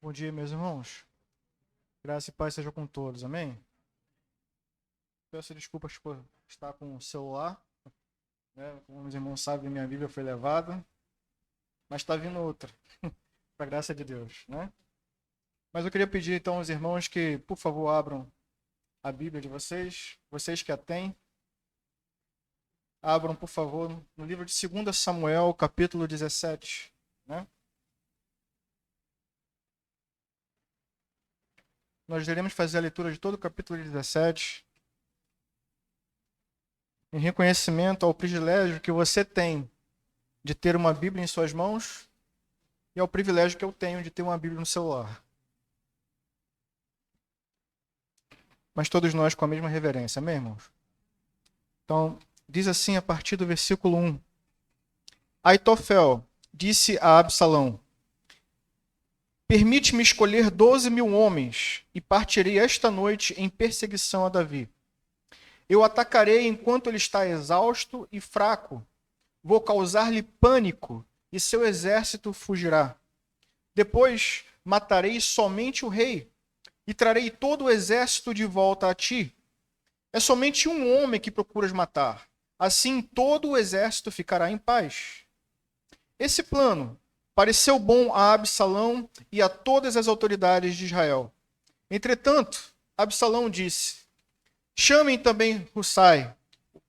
Bom dia, meus irmãos. Graça e paz sejam com todos, amém? Peço desculpas por estar com o celular, né? Como os irmãos sabem, minha Bíblia foi levada, mas está vindo outra, para a graça de Deus, né? Mas eu queria pedir então aos irmãos que, por favor, abram a Bíblia de vocês que a têm, abram, por favor, no livro de 2 Samuel, capítulo 17, né? Nós iremos fazer a leitura de todo o capítulo 17, em reconhecimento ao privilégio que você tem de ter uma Bíblia em suas mãos e ao privilégio que eu tenho de ter uma Bíblia no celular. Mas todos nós com a mesma reverência, amém, irmãos? Então, diz assim a partir do versículo 1. Aitofel disse a Absalão: Permite-me escolher 12.000 homens e partirei esta noite em perseguição a Davi. Eu atacarei enquanto ele está exausto e fraco. Vou causar-lhe pânico e seu exército fugirá. Depois matarei somente o rei e trarei todo o exército de volta a ti. É somente um homem que procuras matar. Assim todo o exército ficará em paz. Esse plano pareceu bom a Absalão e a todas as autoridades de Israel. Entretanto, Absalão disse: Chamem também Hussai,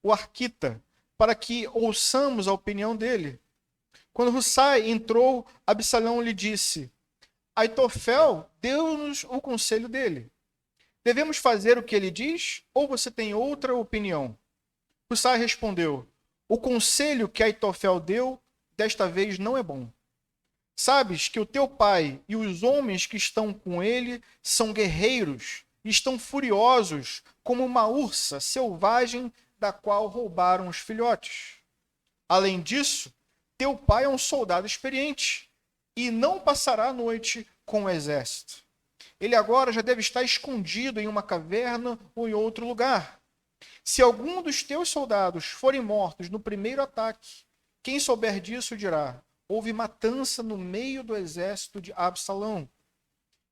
o arquita, para que ouçamos a opinião dele. Quando Hussai entrou, Absalão lhe disse: Aitofel deu-nos o conselho dele. Devemos fazer o que ele diz, ou você tem outra opinião? Hussai respondeu: O conselho que Aitofel deu, desta vez não é bom. Sabes que o teu pai e os homens que estão com ele são guerreiros e estão furiosos como uma ursa selvagem da qual roubaram os filhotes. Além disso, teu pai é um soldado experiente e não passará a noite com o exército. Ele agora já deve estar escondido em uma caverna ou em outro lugar. Se algum dos teus soldados forem mortos no primeiro ataque, quem souber disso dirá: houve matança no meio do exército de Absalão.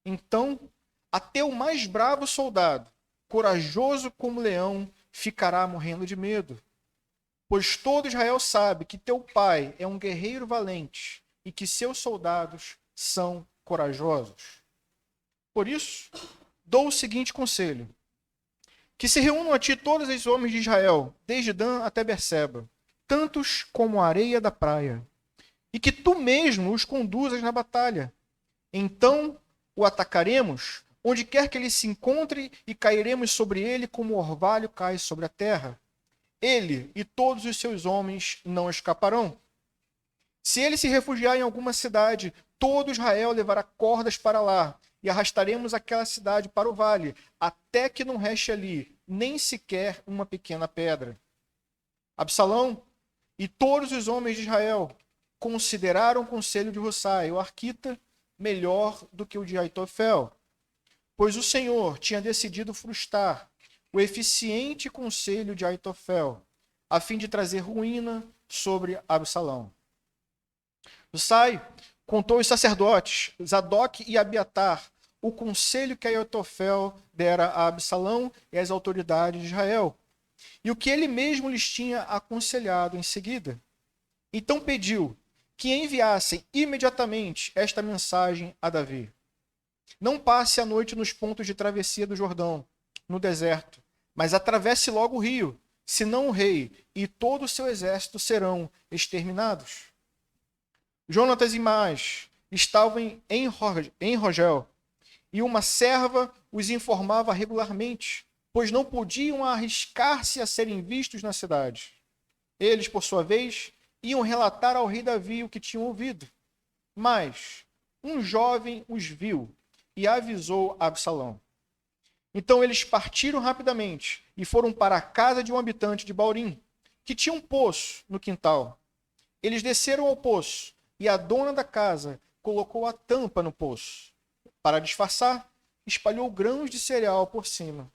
Então, até o mais bravo soldado, corajoso como leão, ficará morrendo de medo. Pois todo Israel sabe que teu pai é um guerreiro valente e que seus soldados são corajosos. Por isso, dou o seguinte conselho: que se reúnam a ti todos os homens de Israel, desde Dan até Berseba, tantos como a areia da praia, e que tu mesmo os conduzas na batalha. Então o atacaremos, onde quer que ele se encontre, e cairemos sobre ele como o orvalho cai sobre a terra. Ele e todos os seus homens não escaparão. Se ele se refugiar em alguma cidade, todo Israel levará cordas para lá, e arrastaremos aquela cidade para o vale, até que não reste ali nem sequer uma pequena pedra. Absalão e todos os homens de Israel consideraram o conselho de Hussai, o arquita, melhor do que o de Aitofel, pois o Senhor tinha decidido frustrar o eficiente conselho de Aitofel, a fim de trazer ruína sobre Absalão. Hussai contou aos sacerdotes Zadok e Abiatar o conselho que Aitofel dera a Absalão e às autoridades de Israel, e o que ele mesmo lhes tinha aconselhado em seguida. Então pediu que enviassem imediatamente esta mensagem a Davi: Não passe a noite nos pontos de travessia do Jordão, no deserto, mas atravesse logo o rio, senão o rei e todo o seu exército serão exterminados. Jonatas e Maas estavam em Rogel, e uma serva os informava regularmente, pois não podiam arriscar-se a serem vistos na cidade. Eles, por sua vez, iam relatar ao rei Davi o que tinham ouvido. Mas um jovem os viu e avisou Absalão. Então eles partiram rapidamente e foram para a casa de um habitante de Baurim, que tinha um poço no quintal. Eles desceram ao poço e a dona da casa colocou a tampa no poço. Para disfarçar, espalhou grãos de cereal por cima.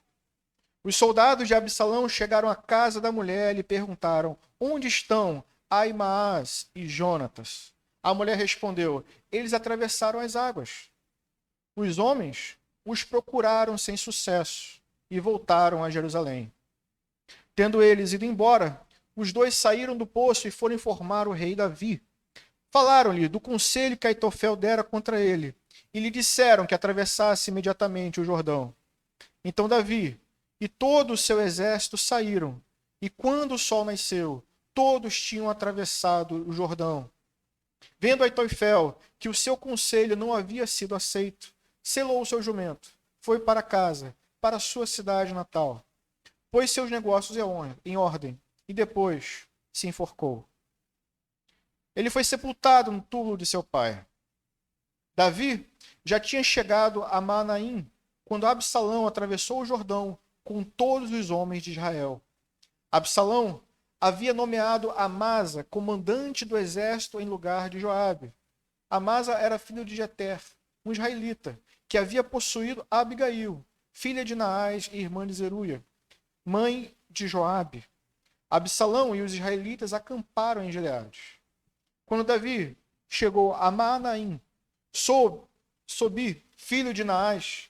Os soldados de Absalão chegaram à casa da mulher e lhe perguntaram: Onde estão Aimaas e Jonatas? A mulher respondeu: Eles atravessaram as águas. Os homens os procuraram sem sucesso e voltaram a Jerusalém. Tendo eles ido embora, os dois saíram do poço e foram informar o rei Davi. Falaram-lhe do conselho que Aitofel dera contra ele, e lhe disseram que atravessasse imediatamente o Jordão. Então Davi e todo o seu exército saíram, e quando o sol nasceu, todos tinham atravessado o Jordão. Vendo Aitofel que o seu conselho não havia sido aceito, selou o seu jumento, foi para casa, para a sua cidade natal, pôs seus negócios em ordem, e depois se enforcou. Ele foi sepultado no túmulo de seu pai. Davi já tinha chegado a Manaim, quando Absalão atravessou o Jordão com todos os homens de Israel. Absalão havia nomeado Amasa comandante do exército em lugar de Joabe. Amasa era filho de Jeter, um israelita, que havia possuído Abigail, filha de Naás e irmã de Zeruia, mãe de Joabe. Absalão e os israelitas acamparam em Gileade. Quando Davi chegou a Manaim, Sobi, filho de Naás,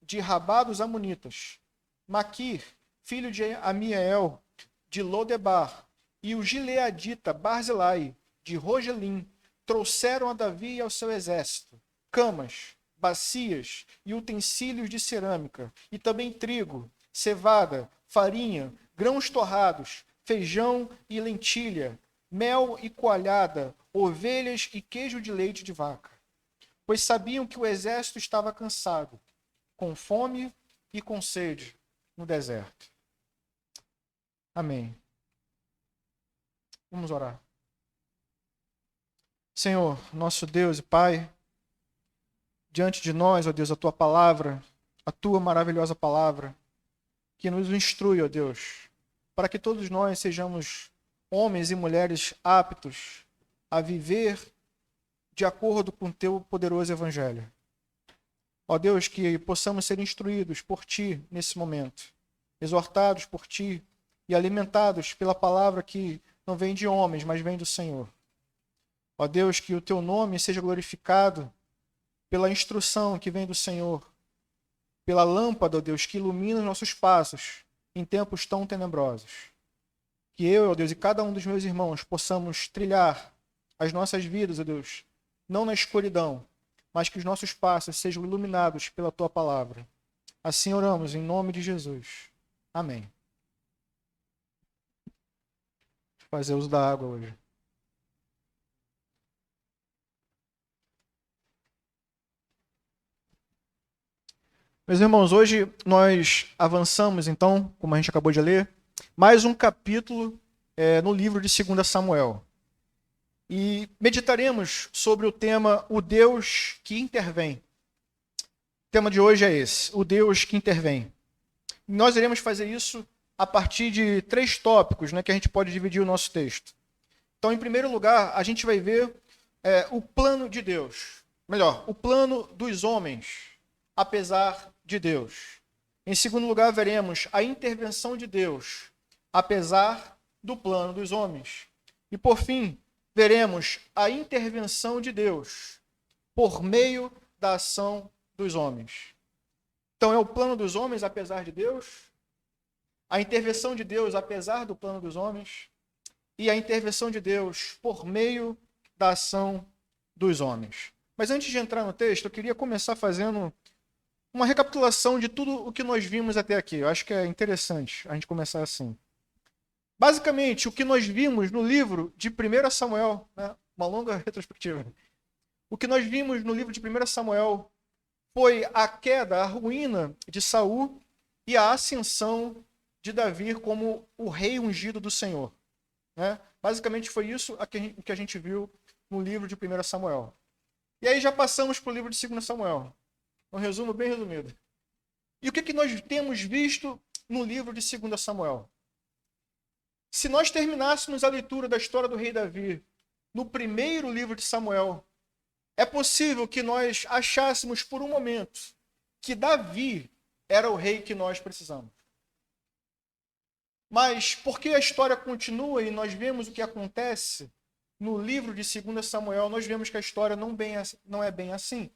de Rabá dos Amonitas, Maquir, filho de Amiel, de Lodebar, e o gileadita Barzilai, de Rogelim, trouxeram a Davi e ao seu exército camas, bacias e utensílios de cerâmica, e também trigo, cevada, farinha, grãos torrados, feijão e lentilha, mel e coalhada, ovelhas e queijo de leite de vaca. Pois sabiam que o exército estava cansado, com fome e com sede no deserto. Amém. Vamos orar. Senhor, nosso Deus e Pai, diante de nós, ó Deus, a Tua palavra, a Tua maravilhosa palavra, que nos instrui, ó Deus, para que todos nós sejamos homens e mulheres aptos a viver de acordo com o Teu poderoso Evangelho. Ó Deus, que possamos ser instruídos por Ti nesse momento, exortados por Ti e alimentados pela palavra que não vem de homens, mas vem do Senhor. Ó Deus, que o Teu nome seja glorificado pela instrução que vem do Senhor, pela lâmpada, ó Deus, que ilumina os nossos passos em tempos tão tenebrosos. Que eu, ó Deus, e cada um dos meus irmãos possamos trilhar as nossas vidas, ó Deus, não na escuridão, mas que os nossos passos sejam iluminados pela Tua palavra. Assim oramos, em nome de Jesus. Amém. Vou fazer uso da água hoje. Meus irmãos, hoje nós avançamos, então, como a gente acabou de ler, mais um capítulo no livro de 2 Samuel. E meditaremos sobre o tema O Deus que Intervém. O tema de hoje é esse, o Deus que intervém. E nós iremos fazer isso a partir de 3 tópicos, que a gente pode dividir o nosso texto. Então, em primeiro lugar, a gente vai ver o plano de Deus. Melhor, o plano dos homens, apesar de Deus. Em segundo lugar, veremos a intervenção de Deus, apesar do plano dos homens. E, por fim, veremos a intervenção de Deus por meio da ação dos homens. Então, é o plano dos homens, apesar de Deus, a intervenção de Deus, apesar do plano dos homens, e a intervenção de Deus por meio da ação dos homens. Mas antes de entrar no texto, eu queria começar fazendo uma recapitulação de tudo o que nós vimos até aqui. Eu acho que é interessante a gente começar assim. Basicamente, o que nós vimos no livro de 1 Samuel, uma longa retrospectiva, o que nós vimos no livro de 1 Samuel foi a queda, a ruína de Saul e a ascensão de Davi como o rei ungido do Senhor. Basicamente foi isso que a gente viu no livro de 1 Samuel. E aí já passamos para o livro de 2 Samuel. Um resumo bem resumido. E o que nós temos visto no livro de 2 Samuel? Se nós terminássemos a leitura da história do rei Davi no primeiro livro de Samuel, é possível que nós achássemos por um momento que Davi era o rei que nós precisamos. Mas porque a história continua e nós vemos o que acontece no livro de 2 Samuel, nós vemos que a história não é bem assim.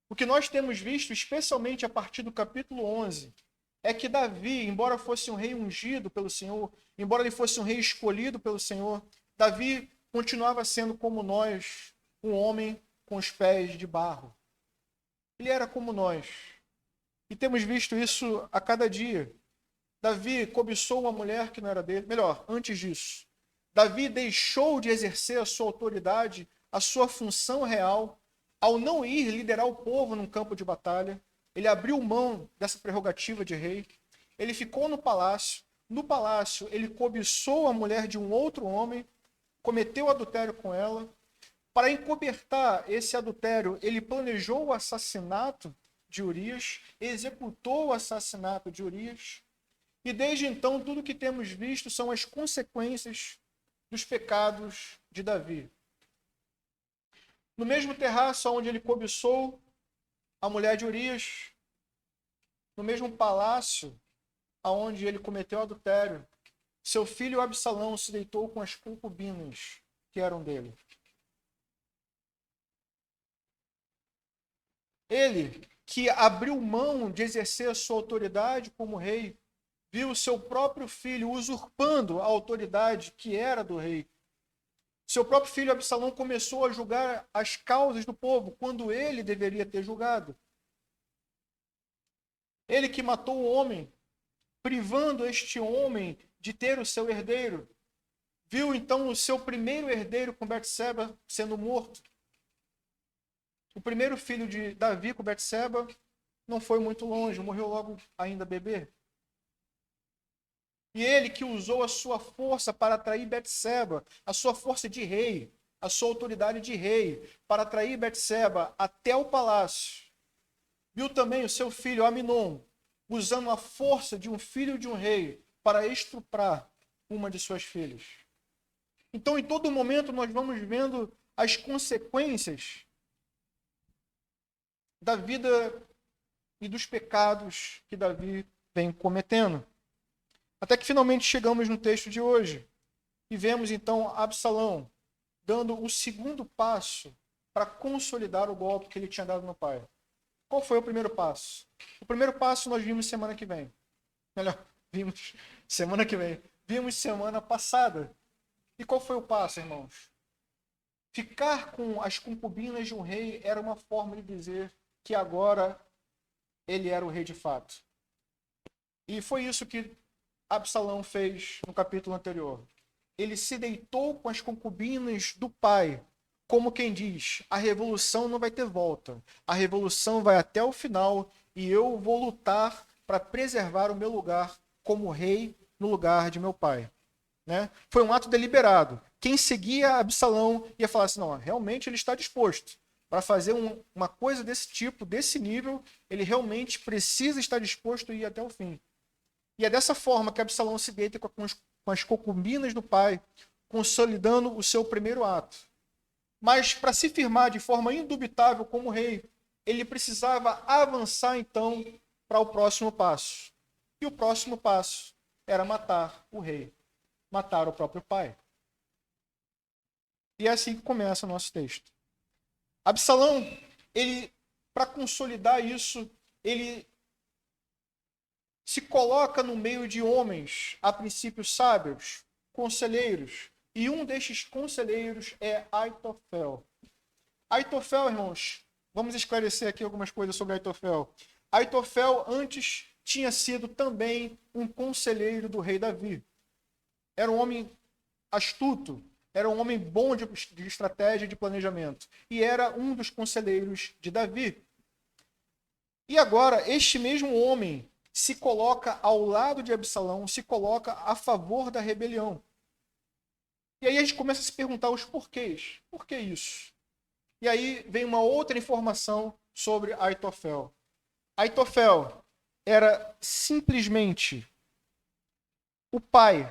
O que nós temos visto, especialmente a partir do capítulo 11, é que Davi, embora fosse um rei ungido pelo Senhor, embora ele fosse um rei escolhido pelo Senhor, Davi continuava sendo como nós, um homem com os pés de barro. Ele era como nós. E temos visto isso a cada dia. Davi cobiçou uma mulher que não era dele. Melhor, antes disso, Davi deixou de exercer a sua autoridade, a sua função real, ao não ir liderar o povo num campo de batalha. Ele abriu mão dessa prerrogativa de rei. Ele ficou no palácio. No palácio, ele cobiçou a mulher de um outro homem, cometeu adultério com ela. Para encobertar esse adultério, ele planejou o assassinato de Urias, executou o assassinato de Urias. E desde então, tudo que temos visto são as consequências dos pecados de Davi. No mesmo terraço onde ele cobiçou a mulher de Urias, no mesmo palácio onde ele cometeu adultério, seu filho Absalão se deitou com as concubinas que eram dele. Ele, que abriu mão de exercer a sua autoridade como rei, viu o seu próprio filho usurpando a autoridade que era do rei. Seu próprio filho Absalão começou a julgar as causas do povo, quando ele deveria ter julgado. Ele que matou o homem, privando este homem de ter o seu herdeiro, viu então o seu primeiro herdeiro com Betseba sendo morto. O primeiro filho de Davi com Betseba não foi muito longe, morreu logo ainda bebê. E ele que usou a sua força para atrair Betseba, a sua força de rei, a sua autoridade de rei, para atrair Betseba até o palácio. Viu também o seu filho Aminon, usando a força de um filho de um rei para estuprar uma de suas filhas. Então, em todo momento, nós vamos vendo as consequências da vida e dos pecados que Davi vem cometendo. Até que finalmente chegamos no texto de hoje e vemos então Absalão dando o segundo passo para consolidar o golpe que ele tinha dado no pai. Qual foi o primeiro passo? O primeiro passo nós vimos semana que vem. Melhor, vimos semana que vem. Vimos semana passada. E qual foi o passo, irmãos? Ficar com as concubinas de um rei era uma forma de dizer que agora ele era o rei de fato. E foi isso que Absalão fez no capítulo anterior. Ele se deitou com as concubinas do pai, como quem diz, a revolução não vai ter volta. A revolução vai até o final e eu vou lutar para preservar o meu lugar como rei no lugar de meu pai. Né? Foi um ato deliberado. Quem seguia Absalão ia falar assim, não, realmente ele está disposto. Para fazer uma coisa desse tipo, desse nível, ele realmente precisa estar disposto a ir até o fim. E é dessa forma que Absalão se deita com as concubinas do pai, consolidando o seu primeiro ato. Mas para se firmar de forma indubitável como rei, ele precisava avançar então para o próximo passo. E o próximo passo era matar o rei, matar o próprio pai. E é assim que começa o nosso texto. Absalão, ele, para consolidar isso, ele se coloca no meio de homens, a princípio sábios, conselheiros, e um destes conselheiros é Aitofel. Aitofel, irmãos, vamos esclarecer aqui algumas coisas sobre Aitofel. Aitofel antes tinha sido também um conselheiro do rei Davi. Era um homem astuto, era um homem bom de estratégia e de planejamento. E era um dos conselheiros de Davi. E agora, este mesmo homem se coloca ao lado de Absalão, se coloca a favor da rebelião. E aí a gente começa a se perguntar os porquês. Por que isso? E aí vem uma outra informação sobre Aitofel. Aitofel era simplesmente o pai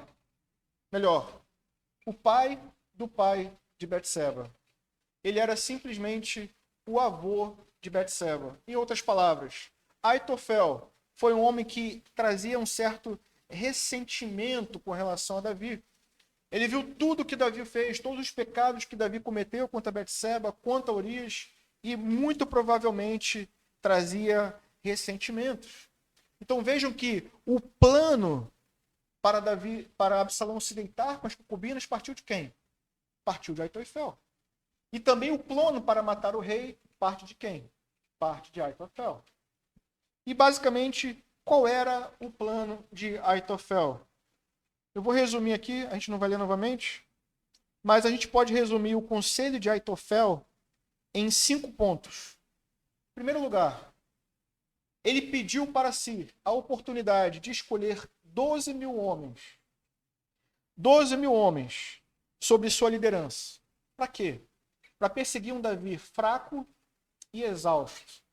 do pai de Betseba. Ele era simplesmente o avô de Betseba. Em outras palavras, Aitofel foi um homem que trazia um certo ressentimento com relação a Davi. Ele viu tudo que Davi fez, todos os pecados que Davi cometeu contra Betseba, contra Urias, e muito provavelmente trazia ressentimentos. Então vejam que o plano para Absalão se deitar com as concubinas partiu de quem? Partiu de Aitofel. E também o plano para matar o rei parte de quem? Parte de Aitofel. E basicamente, qual era o plano de Aitofel? Eu vou resumir aqui, a gente não vai ler novamente, mas a gente pode resumir o conselho de Aitofel em 5 pontos. Em primeiro lugar, ele pediu para si a oportunidade de escolher 12 mil homens. 12 mil homens sob sua liderança. Para quê? Para perseguir um Davi fraco e exausto.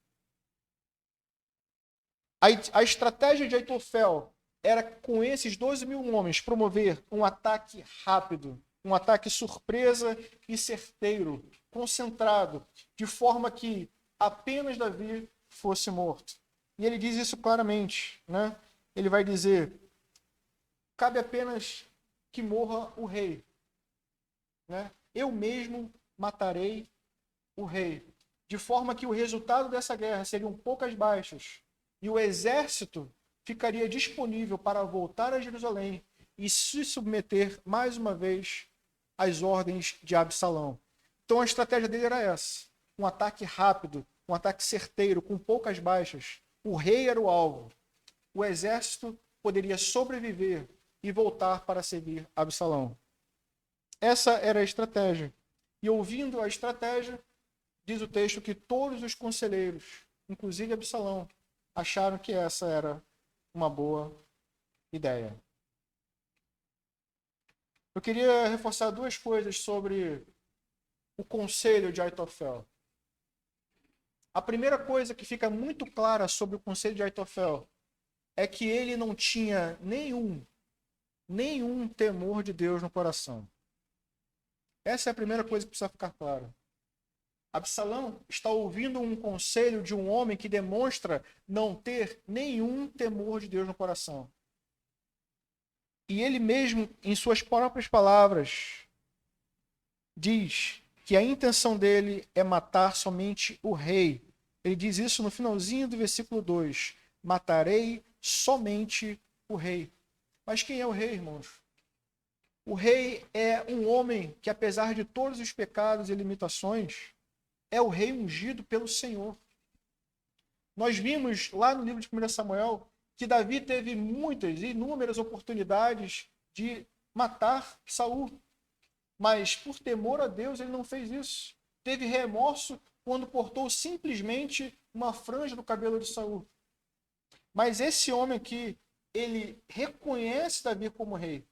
A estratégia de Aitofel era, com esses 12 mil homens, promover um ataque rápido, um ataque surpresa e certeiro, concentrado, de forma que apenas Davi fosse morto. E ele diz isso claramente, né? Ele vai dizer: cabe apenas que morra o rei, né? Eu mesmo matarei o rei, de forma que o resultado dessa guerra seriam poucas baixas e o exército ficaria disponível para voltar a Jerusalém e se submeter mais uma vez às ordens de Absalão. Então a estratégia dele era essa: um ataque rápido, um ataque certeiro, com poucas baixas. O rei era o alvo. O exército poderia sobreviver e voltar para servir Absalão. Essa era a estratégia. E ouvindo a estratégia, diz o texto que todos os conselheiros, inclusive Absalão, acharam que essa era uma boa ideia. Eu queria reforçar 2 coisas sobre o conselho de Aitofel. A primeira coisa que fica muito clara sobre o conselho de Aitofel é que ele não tinha nenhum temor de Deus no coração. Essa é a primeira coisa que precisa ficar clara. Absalão está ouvindo um conselho de um homem que demonstra não ter nenhum temor de Deus no coração. E ele mesmo, em suas próprias palavras, diz que a intenção dele é matar somente o rei. Ele diz isso no finalzinho do versículo 2. Matarei somente o rei. Mas quem é o rei, irmãos? O rei é um homem que, apesar de todos os pecados e limitações, é o rei ungido pelo Senhor. Nós vimos lá no livro de 1 Samuel que Davi teve muitas e inúmeras oportunidades de matar Saul. Mas por temor a Deus ele não fez isso. Teve remorso quando cortou simplesmente uma franja do cabelo de Saul. Mas esse homem aqui, ele reconhece Davi como rei.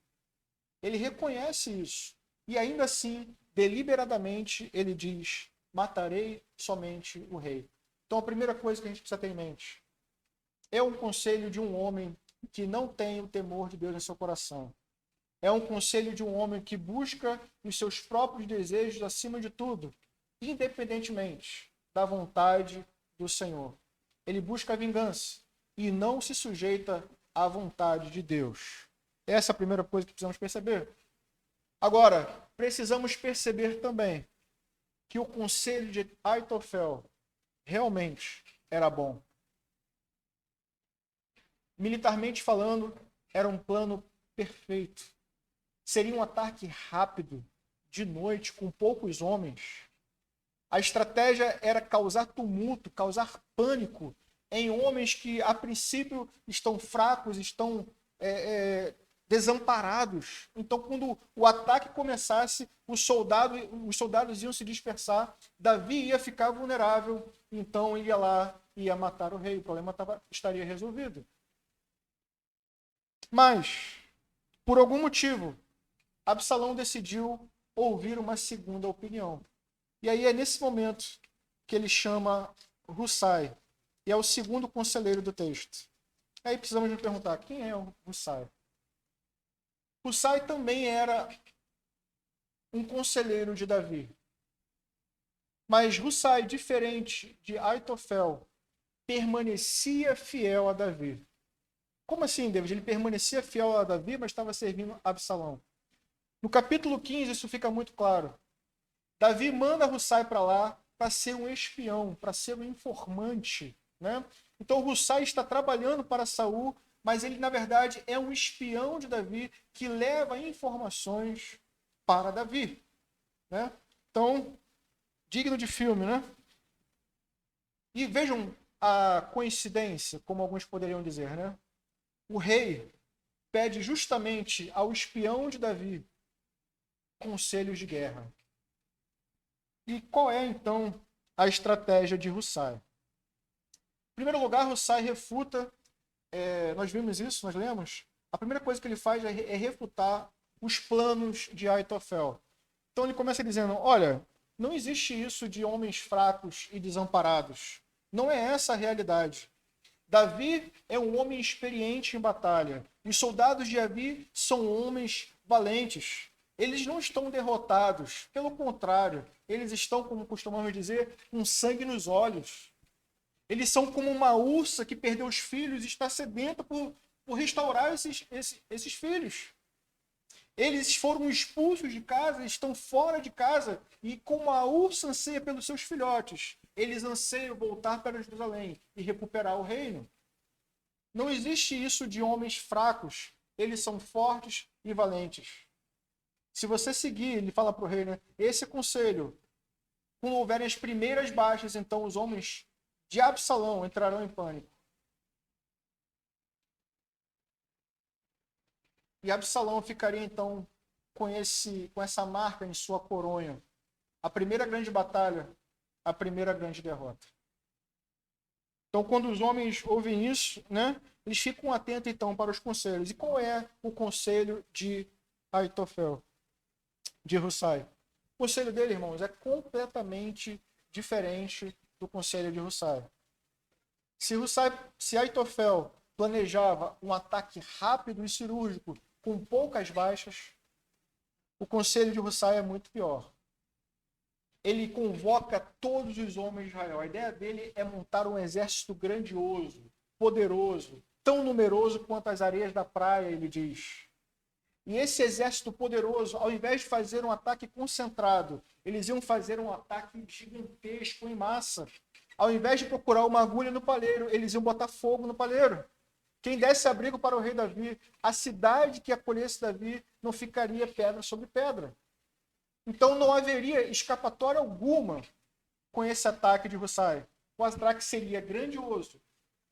Ele reconhece isso. E ainda assim, deliberadamente, ele diz: matarei somente o rei. Então a primeira coisa que a gente precisa ter em mente é um conselho de um homem que não tem o temor de Deus em seu coração. É um conselho de um homem que busca os seus próprios desejos acima de tudo, independentemente da vontade do Senhor. Ele busca a vingança e não se sujeita à vontade de Deus. Essa é a primeira coisa que precisamos perceber. Agora, precisamos perceber também que o conselho de Aitofel realmente era bom. Militarmente falando, era um plano perfeito. Seria um ataque rápido, de noite, com poucos homens. A estratégia era causar tumulto, causar pânico em homens que, a princípio, estão fracos, estão desamparados. Então, quando o ataque começasse, os soldados iam se dispersar, Davi ia ficar vulnerável, então ia lá e ia matar o rei. O problema estaria resolvido. Mas, por algum motivo, Absalão decidiu ouvir uma segunda opinião. E aí é nesse momento que ele chama Hussai, e é o segundo conselheiro do texto. Aí precisamos nos perguntar, quem é o Hussai? Hussai também era um conselheiro de Davi. Mas Hussai, diferente de Aitofel, permanecia fiel a Davi. Como assim, David? Ele permanecia fiel a Davi, mas estava servindo Absalão. No capítulo 15, isso fica muito claro. Davi manda Hussai para lá para ser um espião, para ser um informante, né? Então Hussai está trabalhando para Saul, mas ele na verdade é um espião de Davi que leva informações para Davi, né? Então, digno de filme, né? E vejam a coincidência, como alguns poderiam dizer, né? O rei pede justamente ao espião de Davi conselhos de guerra. E qual é, então, a estratégia de Hussai? Em primeiro lugar, Hussai refuta, nós vimos isso, nós lemos, a primeira coisa que ele faz é refutar os planos de Aitofel. Então ele começa dizendo, olha, não existe isso de homens fracos e desamparados. Não é essa a realidade. Davi é um homem experiente em batalha. Os soldados de Davi são homens valentes. Eles não estão derrotados. Pelo contrário, eles estão, como costumamos dizer, com sangue nos olhos. Eles são como uma ursa que perdeu os filhos e está sedenta por restaurar esses filhos. Eles foram expulsos de casa, estão fora de casa, e como a ursa anseia pelos seus filhotes, eles anseiam voltar para Jerusalém e recuperar o reino. Não existe isso de homens fracos, eles são fortes e valentes. Se você seguir, ele fala para o rei, né, esse conselho, quando houverem as primeiras baixas, então os homens de Absalão entrarão em pânico. E Absalão ficaria então com essa marca em sua coronha. A primeira grande batalha, a primeira grande derrota. Então, quando os homens ouvem isso, né, eles ficam atentos então para os conselhos. E qual é o conselho de Aitofel, de Hussai? O conselho dele, irmãos, é completamente diferente do conselho de Hussai. Se Aitofel planejava um ataque rápido e cirúrgico com poucas baixas, o conselho de Hussai é muito pior. Ele convoca todos os homens de Israel. A ideia dele é montar um exército grandioso, poderoso, tão numeroso quanto as areias da praia, ele diz. E esse exército poderoso, ao invés de fazer um ataque concentrado, eles iam fazer um ataque gigantesco em massa. Ao invés de procurar uma agulha no palheiro, eles iam botar fogo no palheiro. Quem desse abrigo para o rei Davi, a cidade que acolhesse Davi, não ficaria pedra sobre pedra. Então não haveria escapatória alguma com esse ataque de Hussai. O ataque seria grandioso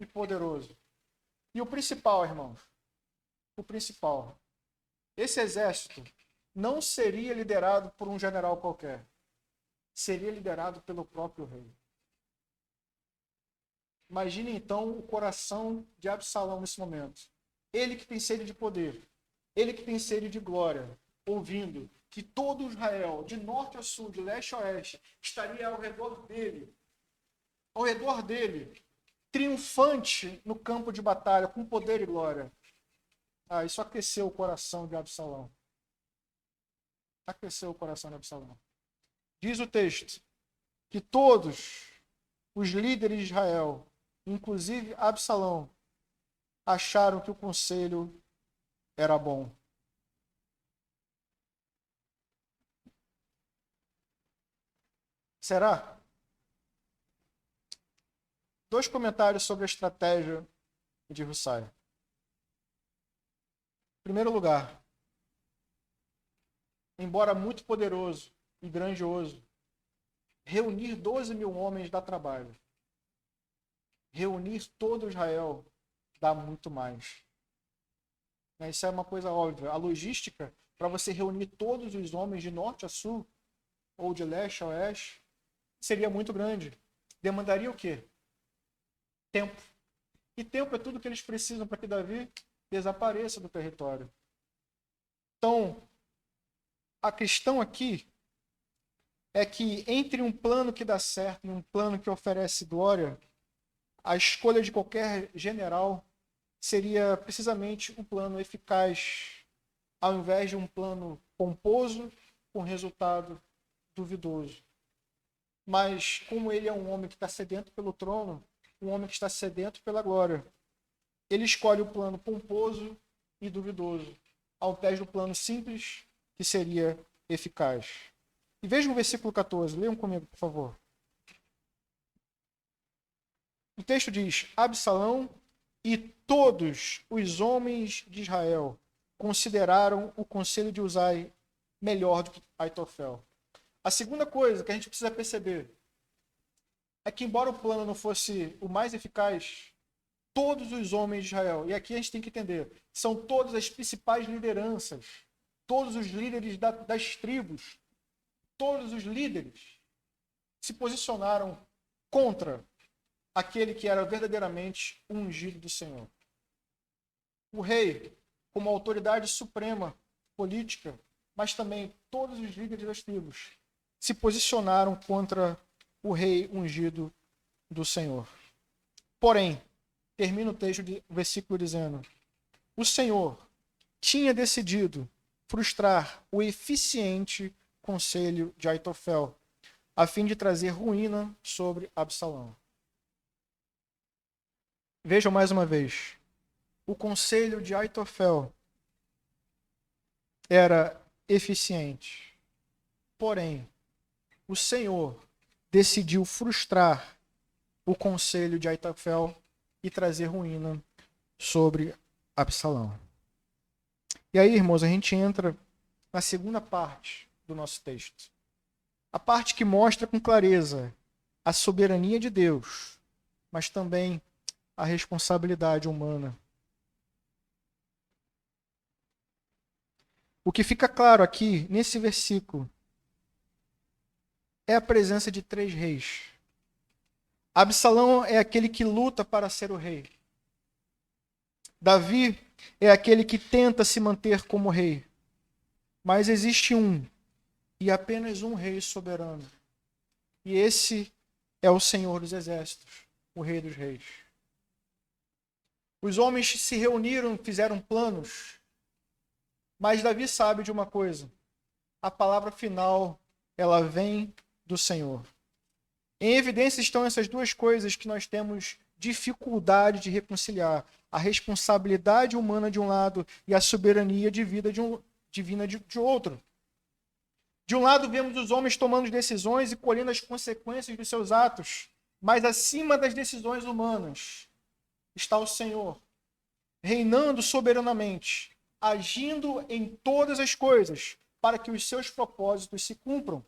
e poderoso. E o principal, irmãos, o principal, esse exército não seria liderado por um general qualquer. Seria liderado pelo próprio rei. Imagine então o coração de Absalão nesse momento. Ele que tem sede de poder, ele que tem sede de glória, ouvindo que todo Israel, de norte a sul, de leste a oeste, estaria ao redor dele, triunfante no campo de batalha, com poder e glória. Isso aqueceu o coração de Absalão. Aqueceu o coração de Absalão. Diz o texto que todos os líderes de Israel, inclusive Absalão, acharam que o conselho era bom. Será? 2 comentários sobre a estratégia de Hussai. Em primeiro lugar, embora muito poderoso e grandioso, reunir 12.000 homens dá trabalho. Reunir todo Israel dá muito mais. Isso é uma coisa óbvia. A logística, para você reunir todos os homens de norte a sul, ou de leste a oeste, seria muito grande. Demandaria o quê? Tempo. E tempo é tudo que eles precisam para que Davi desapareça do território. Então, a questão aqui é que entre um plano que dá certo e um plano que oferece glória, a escolha de qualquer general seria precisamente um plano eficaz, ao invés de um plano pomposo com resultado duvidoso. Mas como ele é um homem que está sedento pelo trono, um homem que está sedento pela glória, ele escolhe o plano pomposo e duvidoso, ao invés do plano simples, que seria eficaz. E vejam o versículo 14, leiam comigo, por favor. O texto diz: Absalão e todos os homens de Israel consideraram o conselho de Uzai melhor do que Aitofel. A segunda coisa que a gente precisa perceber é que, embora o plano não fosse o mais eficaz, todos os homens de Israel, e aqui a gente tem que entender, são todas as principais lideranças, todos os líderes das tribos, todos os líderes se posicionaram contra aquele que era verdadeiramente o ungido do Senhor. O rei, como autoridade suprema política, mas também todos os líderes das tribos, se posicionaram contra o rei ungido do Senhor. Porém, termina o texto, o versículo dizendo: o Senhor tinha decidido frustrar o eficiente conselho de Aitofel, a fim de trazer ruína sobre Absalão. Vejam mais uma vez. O conselho de Aitofel era eficiente. Porém, o Senhor decidiu frustrar o conselho de Aitofel e trazer ruína sobre Absalão. E aí, irmãos, a gente entra na segunda parte do nosso texto. A parte que mostra com clareza a soberania de Deus, mas também a responsabilidade humana. O que fica claro aqui, nesse versículo, é a presença de 3 reis. Absalão é aquele que luta para ser o rei. Davi é aquele que tenta se manter como rei. Mas existe um, e apenas um rei soberano. E esse é o Senhor dos Exércitos, o Rei dos Reis. Os homens se reuniram, fizeram planos, mas Davi sabe de uma coisa: a palavra final, ela vem do Senhor. Em evidência estão essas duas coisas que nós temos dificuldade de reconciliar: a responsabilidade humana de um lado e a soberania divina de outro. De um lado, vemos os homens tomando decisões e colhendo as consequências dos seus atos, mas acima das decisões humanas está o Senhor, reinando soberanamente, agindo em todas as coisas para que os seus propósitos se cumpram.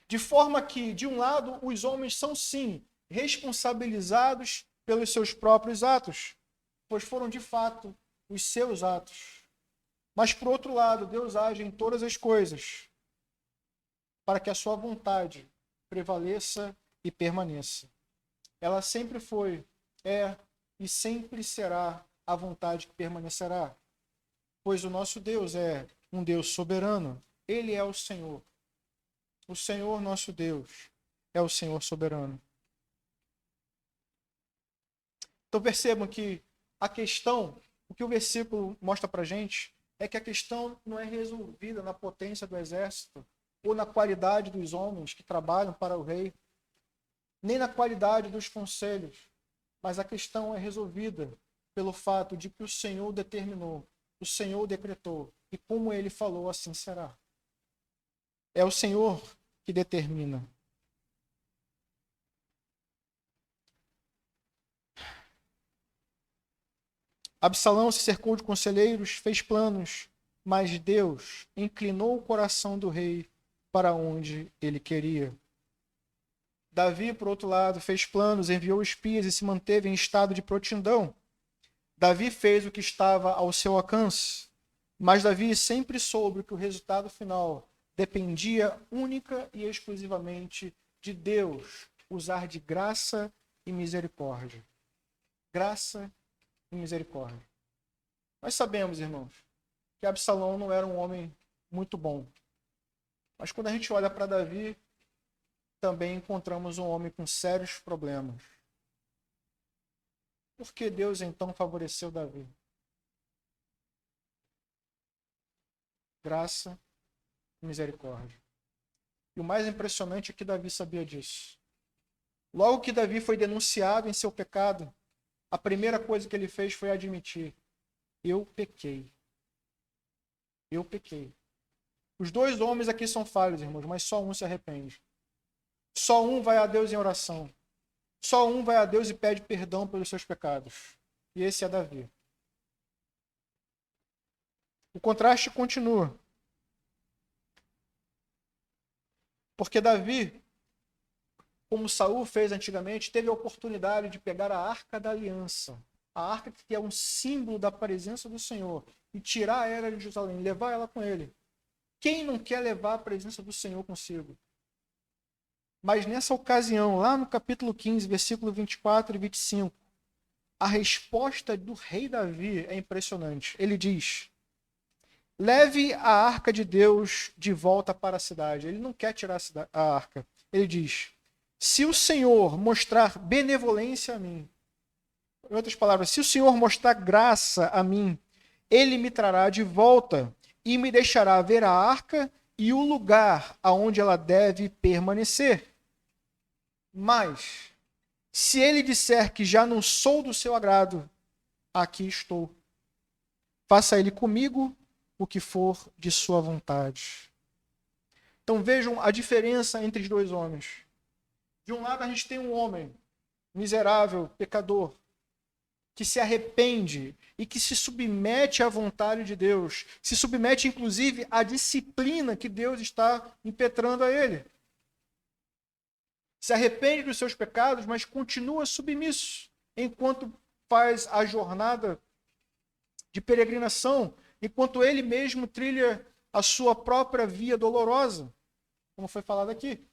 De forma que, de um lado, os homens são, sim, responsabilizados pelos seus próprios atos, pois foram, de fato, os seus atos. Mas, por outro lado, Deus age em todas as coisas para que a sua vontade prevaleça e permaneça. Ela sempre foi, é e sempre será a vontade que permanecerá, pois o nosso Deus é um Deus soberano. Ele é o Senhor. O Senhor nosso Deus é o Senhor soberano. Então percebam que a questão, o que o versículo mostra para a gente, é que a questão não é resolvida na potência do exército ou na qualidade dos homens que trabalham para o rei, nem na qualidade dos conselhos, mas a questão é resolvida pelo fato de que o Senhor determinou, o Senhor decretou, e como ele falou, assim será. É o Senhor que determina. Absalão se cercou de conselheiros, fez planos, mas Deus inclinou o coração do rei para onde ele queria. Davi, por outro lado, fez planos, enviou espias e se manteve em estado de prontidão. Davi fez o que estava ao seu alcance, mas Davi sempre soube que o resultado final dependia única e exclusivamente de Deus usar de graça e misericórdia. Graça e misericórdia. Nós sabemos, irmãos, que Absalão não era um homem muito bom. Mas quando a gente olha para Davi, também encontramos um homem com sérios problemas. Por que Deus então favoreceu Davi? Graça e misericórdia. E o mais impressionante é que Davi sabia disso. Logo que Davi foi denunciado em seu pecado, a primeira coisa que ele fez foi admitir: eu pequei. Eu pequei. Os 2 homens aqui são falhos, irmãos, mas só um se arrepende. Só um vai a Deus em oração. Só um vai a Deus e pede perdão pelos seus pecados. E esse é Davi. O contraste continua. Porque Davi, como Saul fez antigamente, teve a oportunidade de pegar a Arca da Aliança. A arca que é um símbolo da presença do Senhor. E tirar ela de Jerusalém, levar ela com ele. Quem não quer levar a presença do Senhor consigo? Mas nessa ocasião, lá no capítulo 15, versículo 24 e 25, a resposta do rei Davi é impressionante. Ele diz: leve a arca de Deus de volta para a cidade. Ele não quer tirar a arca. Ele diz: se o Senhor mostrar benevolência a mim, em outras palavras, se o Senhor mostrar graça a mim, ele me trará de volta e me deixará ver a arca e o lugar aonde ela deve permanecer. Mas, se ele disser que já não sou do seu agrado, aqui estou. Faça ele comigo o que for de sua vontade. Então vejam a diferença entre os dois homens. De um lado a gente tem um homem miserável, pecador, que se arrepende e que se submete à vontade de Deus, se submete inclusive à disciplina que Deus está impetrando a ele. Se arrepende dos seus pecados, mas continua submisso, enquanto faz a jornada de peregrinação, enquanto ele mesmo trilha a sua própria via dolorosa, como foi falado aqui.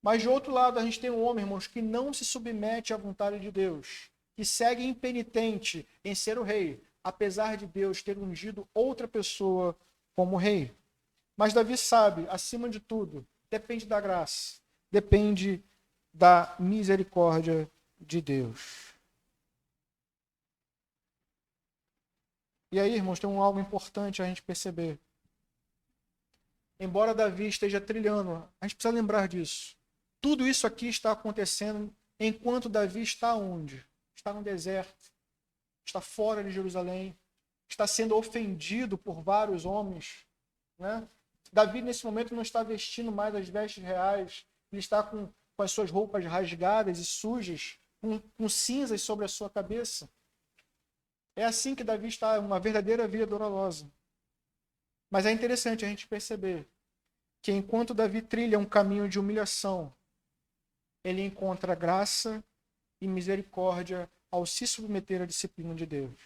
Mas de outro lado, a gente tem um homem, irmãos, que não se submete à vontade de Deus, que segue impenitente em ser o rei, apesar de Deus ter ungido outra pessoa como rei. Mas Davi sabe, acima de tudo, depende da graça, depende da misericórdia de Deus. E aí, irmãos, tem algo importante a gente perceber. Embora Davi esteja trilhando, a gente precisa lembrar disso. Tudo isso aqui está acontecendo enquanto Davi está onde? Está no deserto, está fora de Jerusalém, está sendo ofendido por vários homens, né? Davi, nesse momento, não está vestindo mais as vestes reais, ele está com as suas roupas rasgadas e sujas, com cinzas sobre a sua cabeça. É assim que Davi está, uma verdadeira vida dolorosa. Mas é interessante a gente perceber que enquanto Davi trilha um caminho de humilhação, ele encontra graça e misericórdia ao se submeter à disciplina de Deus.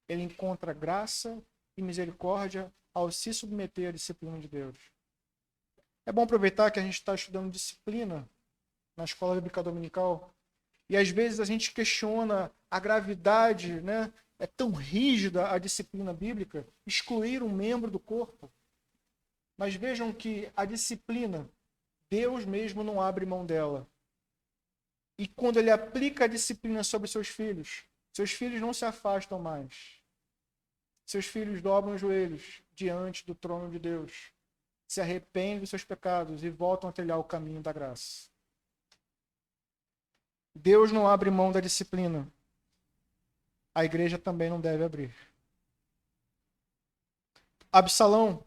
Ele encontra graça e misericórdia ao se submeter à disciplina de Deus. É bom aproveitar que a gente está estudando disciplina na escola bíblica dominical e às vezes a gente questiona a gravidade, né? É tão rígida a disciplina bíblica, excluir um membro do corpo. Mas vejam que a disciplina, Deus mesmo não abre mão dela. E quando ele aplica a disciplina sobre seus filhos não se afastam mais. Seus filhos dobram os joelhos diante do trono de Deus, se arrependem dos seus pecados e voltam a trilhar o caminho da graça. Deus não abre mão da disciplina. A igreja também não deve abrir. Absalão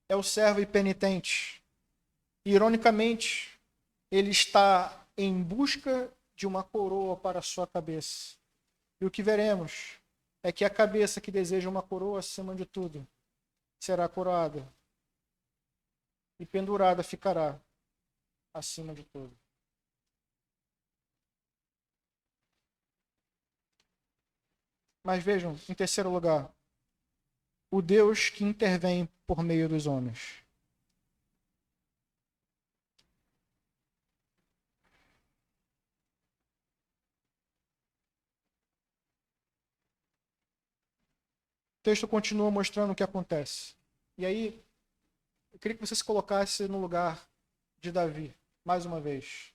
é o servo impenitente. Ironicamente, ele está em busca de uma coroa para a sua cabeça. E o que veremos é que a cabeça que deseja uma coroa, acima de tudo, será coroada. E pendurada ficará acima de tudo. Mas vejam, em terceiro lugar, o Deus que intervém por meio dos homens. O texto continua mostrando o que acontece. E aí, eu queria que você se colocasse no lugar de Davi, mais uma vez.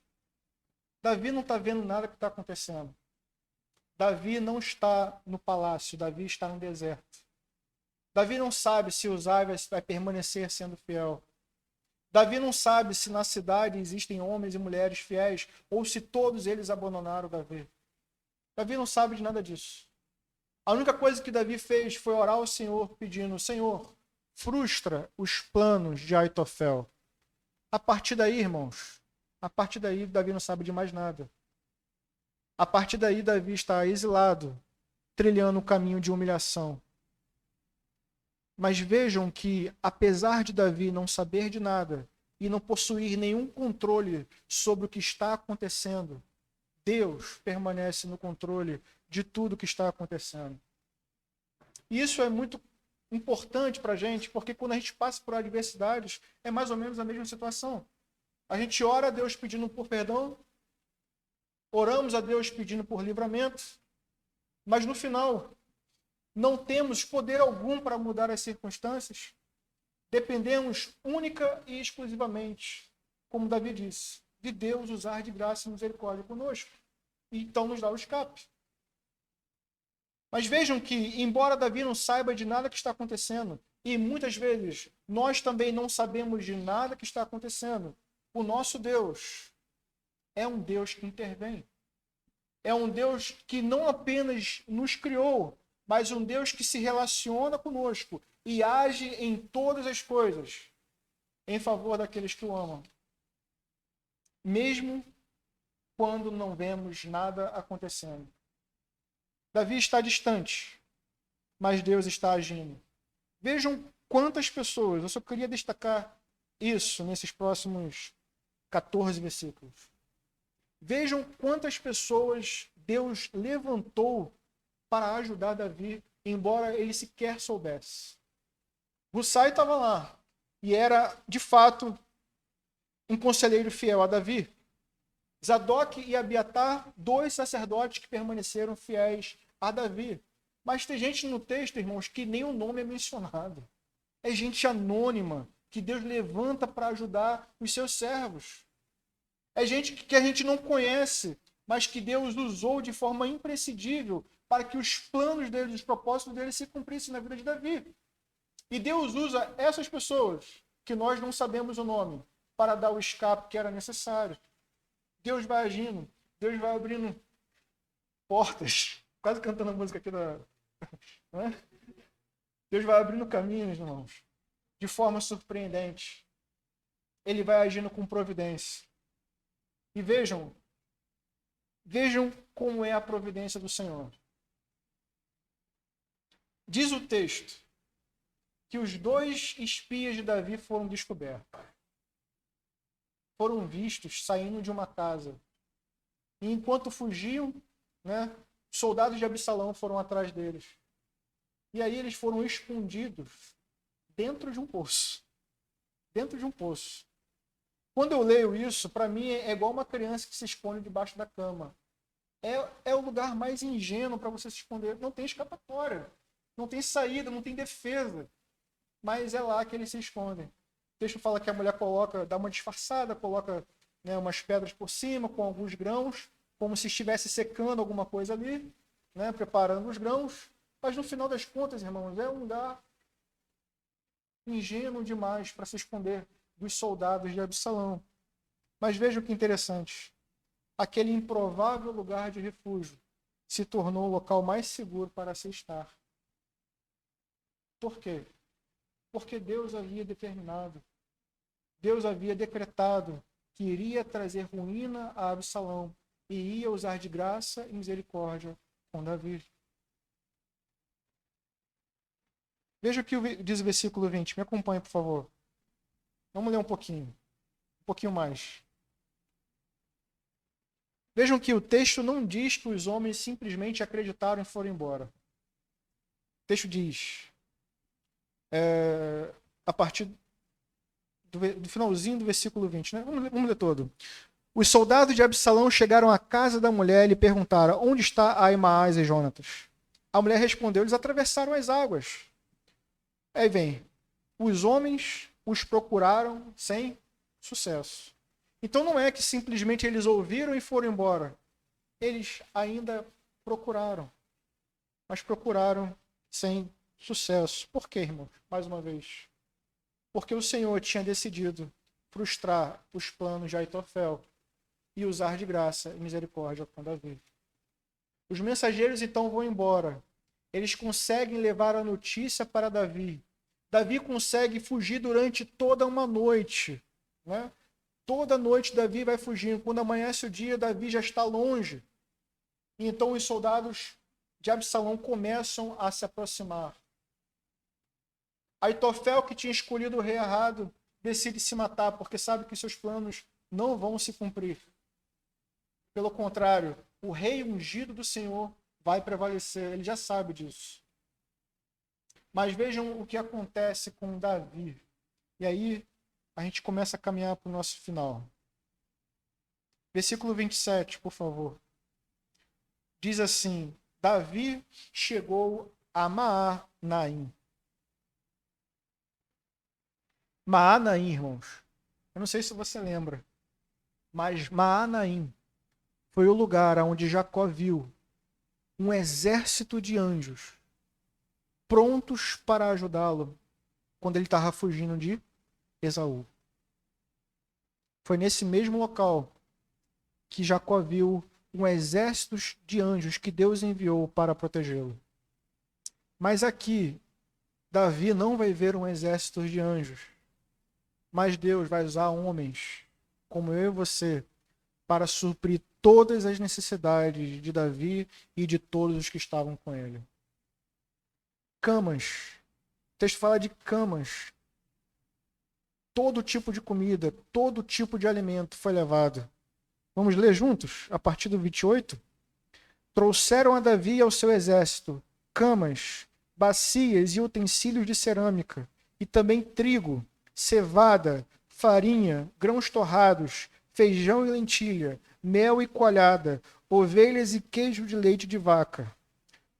Davi não está vendo nada que está acontecendo. Davi não está no palácio, Davi está no deserto. Davi não sabe se Uzai vai permanecer sendo fiel. Davi não sabe se na cidade existem homens e mulheres fiéis ou se todos eles abandonaram Davi. Davi não sabe de nada disso. A única coisa que Davi fez foi orar ao Senhor pedindo: Senhor, frustra os planos de Aitofel. A partir daí, irmãos, a partir daí Davi não sabe de mais nada. A partir daí Davi está exilado, trilhando o caminho de humilhação. Mas vejam que, apesar de Davi não saber de nada e não possuir nenhum controle sobre o que está acontecendo, Deus permanece no controle de tudo que está acontecendo. E isso é muito importante para a gente, porque quando a gente passa por adversidades, é mais ou menos a mesma situação. A gente ora a Deus pedindo por perdão, oramos a Deus pedindo por livramento, mas no final não temos poder algum para mudar as circunstâncias. Dependemos única e exclusivamente, como Davi disse, de Deus usar de graça e misericórdia conosco. E então nos dá o escape. Mas vejam que, embora Davi não saiba de nada que está acontecendo, e muitas vezes nós também não sabemos de nada que está acontecendo, o nosso Deus é um Deus que intervém. É um Deus que não apenas nos criou, mas um Deus que se relaciona conosco e age em todas as coisas em favor daqueles que o amam. Mesmo quando não vemos nada acontecendo. Davi está distante, mas Deus está agindo. Vejam quantas pessoas, eu só queria destacar isso nesses próximos 14 versículos. Vejam quantas pessoas Deus levantou para ajudar Davi, embora ele sequer soubesse. Hussai estava lá e era, de fato, um conselheiro fiel a Davi. Zadok e Abiatar, 2 sacerdotes que permaneceram fiéis a Davi. Mas tem gente no texto, irmãos, que nem o nome é mencionado. É gente anônima que Deus levanta para ajudar os seus servos. É gente que a gente não conhece, mas que Deus usou de forma imprescindível para que os planos dele, os propósitos dele se cumprissem na vida de Davi. E Deus usa essas pessoas, que nós não sabemos o nome, para dar o escape que era necessário. Deus vai agindo, Deus vai abrindo portas. Quase cantando a música aqui da... Né? Deus vai abrindo caminhos, irmãos, de forma surpreendente. Ele vai agindo com providência. E vejam como é a providência do Senhor. Diz o texto que os 2 espias de Davi foram descobertos. Foram vistos saindo de uma casa. E enquanto fugiam, né, soldados de Absalão foram atrás deles. E aí eles foram escondidos dentro de um poço. Dentro de um poço. Quando eu leio isso, para mim é igual uma criança que se esconde debaixo da cama. É o lugar mais ingênuo para você se esconder. Não tem escapatória. Não tem saída, não tem defesa. Mas é lá que eles se escondem. O texto fala que a mulher dá uma disfarçada, coloca, né, umas pedras por cima com alguns grãos, como se estivesse secando alguma coisa ali, né, preparando os grãos. Mas no final das contas, irmãos, é um lugar ingênuo demais para se esconder dos soldados de Absalão. Mas vejam que interessante. Aquele improvável lugar de refúgio se tornou o local mais seguro para se estar. Por quê? Porque Deus havia determinado, Deus havia decretado que iria trazer ruína a Absalão e ia usar de graça e misericórdia com Davi. Veja o que diz o versículo 20. Me acompanhe, por favor. Vamos ler um pouquinho mais. Vejam que o texto não diz que os homens simplesmente acreditaram e foram embora. O texto diz, a partir do finalzinho do versículo 20, né? Vamos ler todo. Os soldados de Absalão chegaram à casa da mulher e lhe perguntaram: onde está Ahimaás e Jonatas? A mulher respondeu: eles atravessaram as águas. Aí vem, os homens os procuraram sem sucesso. Então não é que simplesmente eles ouviram e foram embora. Eles ainda procuraram, mas procuraram sem sucesso. Por quê, irmãos? Mais uma vez. Porque o Senhor tinha decidido frustrar os planos de Aitofel e usar de graça e misericórdia com Davi. Os mensageiros então vão embora. Eles conseguem levar a notícia para Davi. Davi consegue fugir durante toda uma noite, né? Toda noite Davi vai fugindo. Quando amanhece o dia, Davi já está longe. E então os soldados de Absalão começam a se aproximar. Aitofel, que tinha escolhido o rei errado, decide se matar, porque sabe que seus planos não vão se cumprir. Pelo contrário, o rei ungido do Senhor vai prevalecer. Ele já sabe disso. Mas vejam o que acontece com Davi. E aí a gente começa a caminhar para o nosso final. Versículo 27, por favor. Diz assim: Davi chegou a Maanaim. Maanaim, irmãos. Eu não sei se você lembra, mas Maanaim foi o lugar onde Jacó viu um exército de anjos prontos para ajudá-lo quando ele estava fugindo de Esaú. Foi nesse mesmo local que Jacó viu um exército de anjos que Deus enviou para protegê-lo. Mas aqui, Davi não vai ver um exército de anjos, mas Deus vai usar homens como eu e você para suprir todas as necessidades de Davi e de todos os que estavam com ele. Camas. O texto fala de camas. Todo tipo de comida, todo tipo de alimento foi levado. Vamos ler juntos? A partir do 28. Trouxeram a Davi e ao seu exército camas, bacias e utensílios de cerâmica, e também trigo, cevada, farinha, grãos torrados, feijão e lentilha, mel e coalhada, ovelhas e queijo de leite de vaca,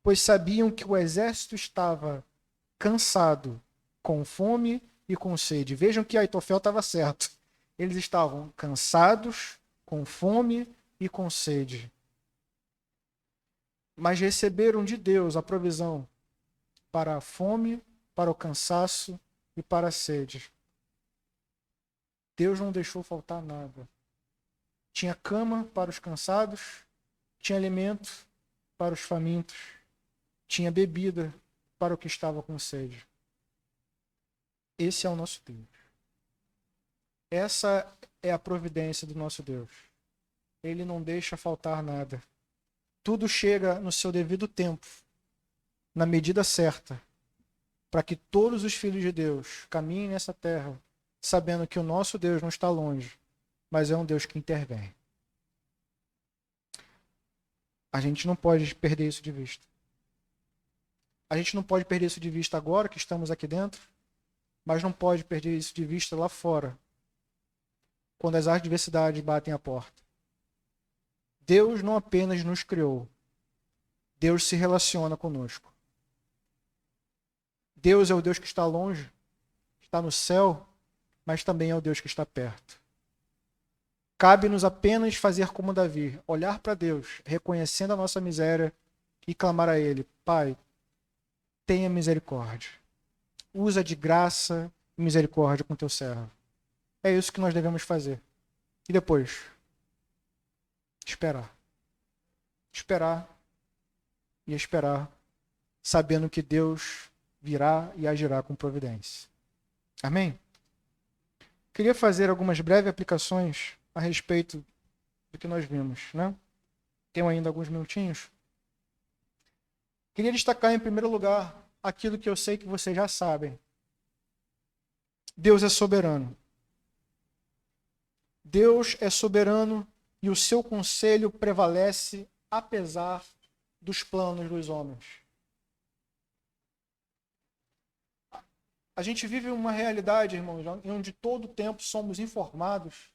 pois sabiam que o exército estava cansado, com fome e com sede. Vejam que Aitofel estava certo. Eles estavam cansados, com fome e com sede. Mas receberam de Deus a provisão para a fome, para o cansaço e para a sede. Deus não deixou faltar nada. Tinha cama para os cansados, tinha alimento para os famintos, tinha bebida para o que estava com sede. Esse é o nosso Deus. Essa é a providência do nosso Deus. Ele não deixa faltar nada. Tudo chega no seu devido tempo, na medida certa, para que todos os filhos de Deus caminhem nessa terra, sabendo que o nosso Deus não está longe, mas é um Deus que intervém. A gente não pode perder isso de vista. A gente não pode perder isso de vista agora que estamos aqui dentro, mas não pode perder isso de vista lá fora, quando as adversidades batem a porta. Deus não apenas nos criou, Deus se relaciona conosco. Deus é o Deus que está longe, está no céu, mas também é o Deus que está perto. Cabe-nos apenas fazer como Davi, olhar para Deus, reconhecendo a nossa miséria e clamar a Ele: Pai, tenha misericórdia. Usa de graça e misericórdia com teu servo. É isso que nós devemos fazer. E depois? Esperar. Esperar e esperar, sabendo que Deus virá e agirá com providência. Amém? Queria fazer algumas breves aplicações a respeito do que nós vimos, né? Tenho ainda alguns minutinhos. Queria destacar, em primeiro lugar, aquilo que eu sei que vocês já sabem. Deus é soberano. Deus é soberano e o seu conselho prevalece apesar dos planos dos homens. A gente vive uma realidade, irmãos, onde todo o tempo somos informados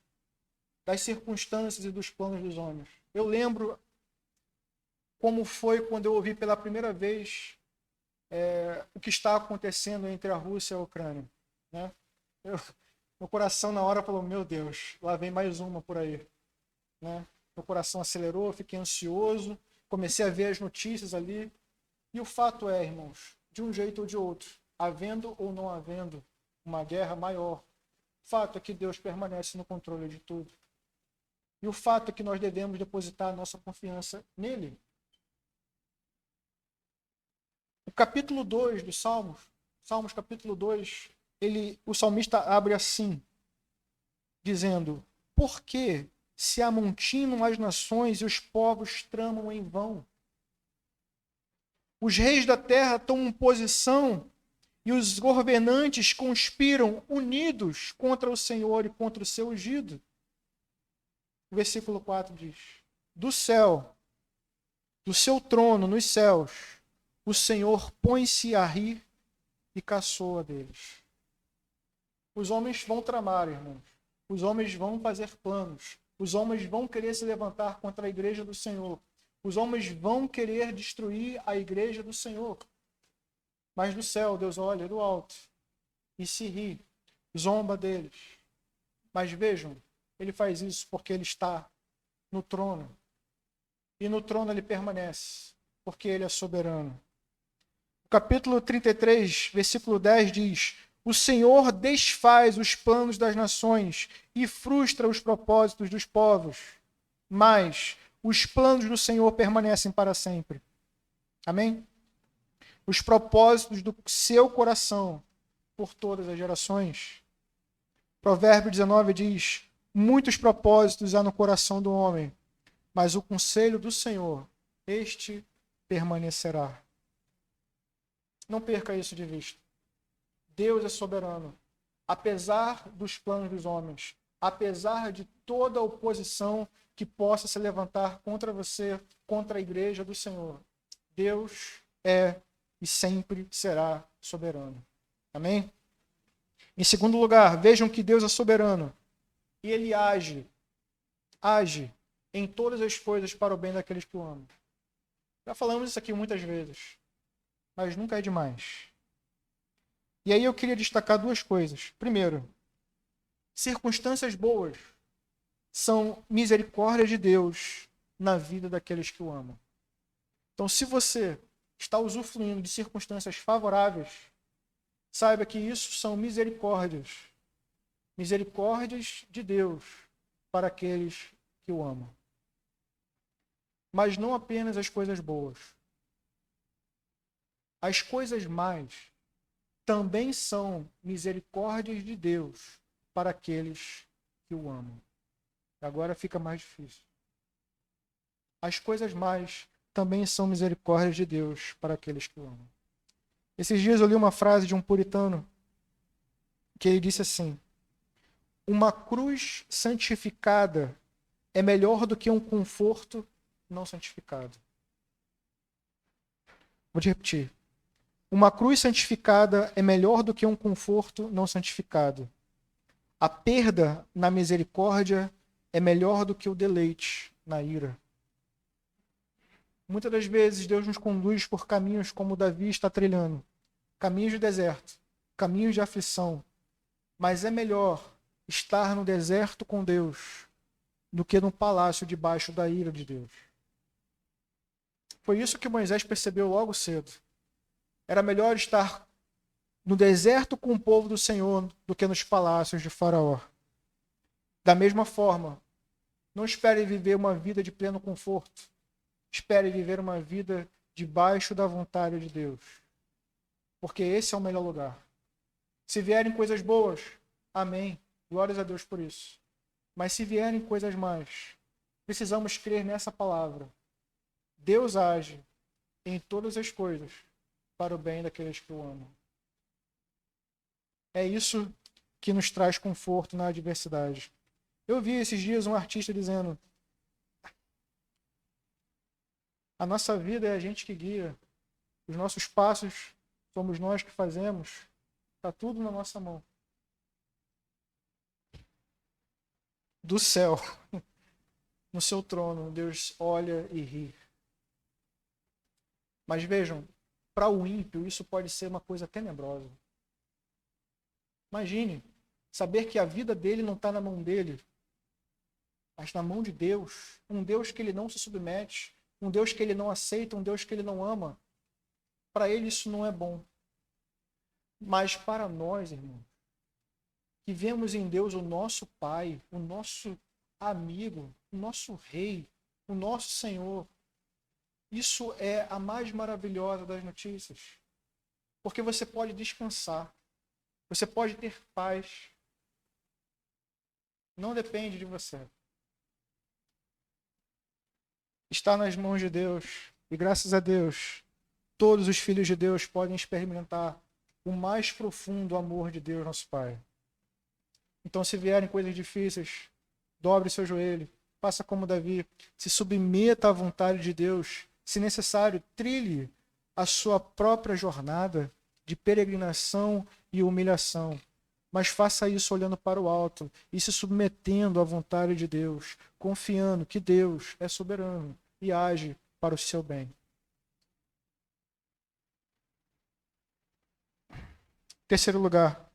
das circunstâncias e dos planos dos homens. Eu lembro como foi quando eu ouvi pela primeira vez o que está acontecendo entre a Rússia e a Ucrânia. Né? Meu coração na hora falou: meu Deus, lá vem mais uma por aí. Né? Meu coração acelerou, fiquei ansioso, comecei a ver as notícias ali. E o fato é, irmãos, de um jeito ou de outro, havendo ou não havendo uma guerra maior, o fato é que Deus permanece no controle de tudo. E o fato é que nós devemos depositar a nossa confiança nele. O capítulo 2 do Salmos capítulo 2, o salmista abre assim, dizendo: Por que se amontinam as nações e os povos tramam em vão? Os reis da terra tomam posição e os governantes conspiram unidos contra o Senhor e contra o seu ungido. O versículo 4 diz: do céu, do seu trono nos céus, o Senhor põe-se a rir e caçoa deles. Os homens vão tramar, irmãos. Os homens vão fazer planos. Os homens vão querer se levantar contra a igreja do Senhor. Os homens vão querer destruir a igreja do Senhor. Mas do céu, Deus olha do alto e se ri, zomba deles. Mas vejam, ele faz isso porque ele está no trono. E no trono ele permanece, porque ele é soberano. O capítulo 33, versículo 10 diz: o Senhor desfaz os planos das nações e frustra os propósitos dos povos, mas os planos do Senhor permanecem para sempre. Amém? Os propósitos do seu coração por todas as gerações. Provérbio 19 diz: muitos propósitos há no coração do homem, mas o conselho do Senhor, este permanecerá. Não perca isso de vista. Deus é soberano. Apesar dos planos dos homens, apesar de toda oposição que possa se levantar contra você, contra a igreja do Senhor, Deus é e sempre será soberano. Amém? Em segundo lugar, vejam que Deus é soberano e ele age em todas as coisas para o bem daqueles que o amam. Já falamos isso aqui muitas vezes, mas nunca é demais. E aí eu queria destacar duas coisas. Primeiro, circunstâncias boas são misericórdia de Deus na vida daqueles que o amam. Então, se você está usufruindo de circunstâncias favoráveis, saiba que isso são misericórdias. Misericórdias de Deus para aqueles que o amam. Mas não apenas as coisas boas. As coisas más também são misericórdias de Deus para aqueles que o amam. Agora fica mais difícil. As coisas más também são misericórdias de Deus para aqueles que o amam. Esses dias eu li uma frase de um puritano que ele disse assim: uma cruz santificada é melhor do que um conforto não santificado. Vou te repetir. Uma cruz santificada é melhor do que um conforto não santificado. A perda na misericórdia é melhor do que o deleite na ira. Muitas das vezes Deus nos conduz por caminhos como Davi está trilhando. Caminhos de deserto, caminhos de aflição. Mas é melhor estar no deserto com Deus do que no palácio debaixo da ira de Deus. Foi isso que Moisés percebeu logo cedo. Era melhor estar no deserto com o povo do Senhor do que nos palácios de Faraó. Da mesma forma, não espere viver uma vida de pleno conforto. Espere viver uma vida debaixo da vontade de Deus. Porque esse é o melhor lugar. Se vierem coisas boas, amém. Glórias a Deus por isso. Mas se vierem coisas más, precisamos crer nessa palavra. Deus age em todas as coisas para o bem daqueles que o amam. É isso que nos traz conforto na adversidade. Eu vi esses dias um artista dizendo: a nossa vida é a gente que guia, os nossos passos somos nós que fazemos, está tudo na nossa mão. Do céu, no seu trono, Deus olha e ri. Mas vejam, para o ímpio isso pode ser uma coisa tenebrosa. Imagine saber que a vida dele não está na mão dele, mas na mão de Deus. Um Deus que ele não se submete, um Deus que ele não aceita, um Deus que ele não ama. Para ele isso não é bom. Mas para nós, irmãos, que vemos em Deus o nosso Pai, o nosso amigo, o nosso Rei, o nosso Senhor, isso é a mais maravilhosa das notícias. Porque você pode descansar, você pode ter paz. Não depende de você. Está nas mãos de Deus. E graças a Deus, todos os filhos de Deus podem experimentar o mais profundo amor de Deus, nosso Pai. Então, se vierem coisas difíceis, dobre seu joelho, faça como Davi, se submeta à vontade de Deus. Se necessário, trilhe a sua própria jornada de peregrinação e humilhação. Mas faça isso olhando para o alto e se submetendo à vontade de Deus, confiando que Deus é soberano e age para o seu bem. Terceiro lugar,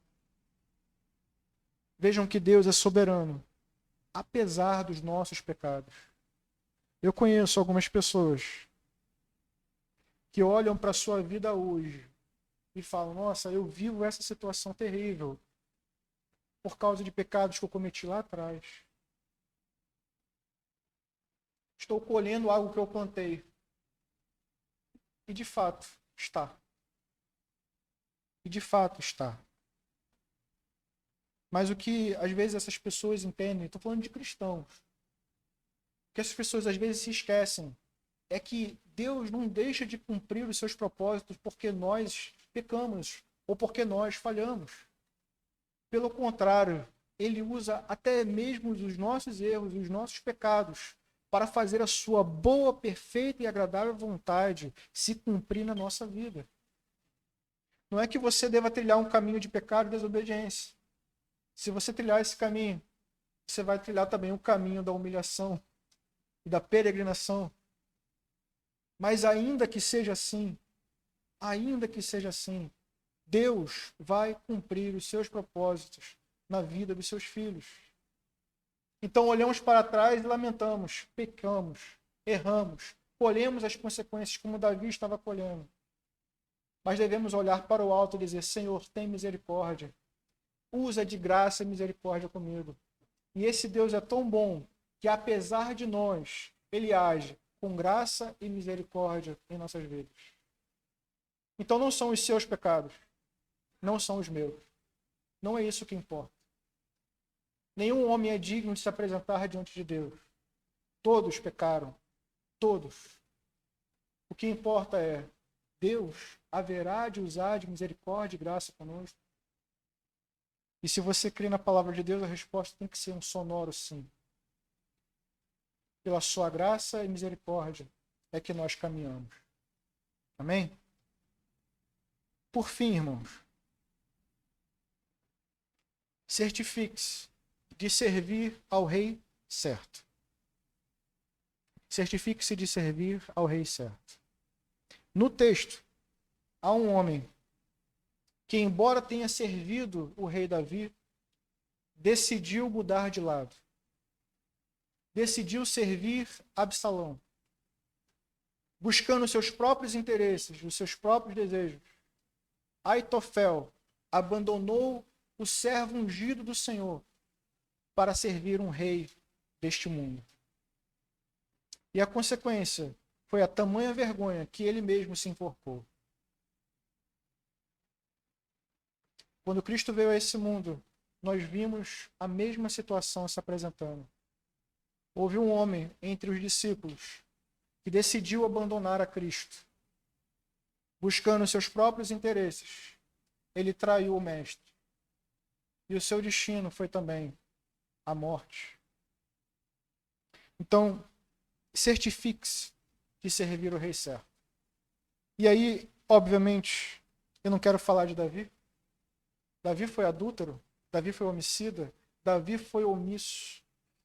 vejam que Deus é soberano, apesar dos nossos pecados. Eu conheço algumas pessoas que olham para a sua vida hoje e falam: nossa, eu vivo essa situação terrível por causa de pecados que eu cometi lá atrás. Estou colhendo algo que eu plantei. E de fato está. E de fato está. Mas o que às vezes essas pessoas entendem, estou falando de cristãos, o que essas pessoas às vezes se esquecem é que Deus não deixa de cumprir os seus propósitos porque nós pecamos ou porque nós falhamos. Pelo contrário, ele usa até mesmo os nossos erros, os nossos pecados, para fazer a sua boa, perfeita e agradável vontade se cumprir na nossa vida. Não é que você deva trilhar um caminho de pecado e desobediência. Se você trilhar esse caminho, você vai trilhar também o caminho da humilhação e da peregrinação. Mas ainda que seja assim, Deus vai cumprir os seus propósitos na vida dos seus filhos. Então olhamos para trás e lamentamos, pecamos, erramos, colhemos as consequências como Davi estava colhendo. Mas devemos olhar para o alto e dizer: Senhor, tem misericórdia. Usa de graça e misericórdia comigo. E esse Deus é tão bom que, apesar de nós, ele age com graça e misericórdia em nossas vidas. Então não são os seus pecados, não são os meus. Não é isso que importa. Nenhum homem é digno de se apresentar diante de Deus. Todos pecaram. Todos. O que importa é: Deus haverá de usar de misericórdia e graça conosco. E se você crê na palavra de Deus, a resposta tem que ser um sonoro sim. Pela sua graça e misericórdia é que nós caminhamos. Amém? Por fim, irmãos, certifique-se de servir ao rei certo. Certifique-se de servir ao rei certo. No texto, há um homem que, embora tenha servido o rei Davi, decidiu mudar de lado. Decidiu servir Absalão, buscando os seus próprios interesses, os seus próprios desejos. Aitofel abandonou o servo ungido do Senhor para servir um rei deste mundo. E a consequência foi a tamanha vergonha que ele mesmo se enforcou. Quando Cristo veio a esse mundo, nós vimos a mesma situação se apresentando. Houve um homem entre os discípulos que decidiu abandonar a Cristo. Buscando seus próprios interesses, ele traiu o Mestre. E o seu destino foi também a morte. Então, certifique-se de servir o rei certo. E aí, obviamente, eu não quero falar de Davi. Davi foi adúltero, Davi foi homicida, Davi foi omisso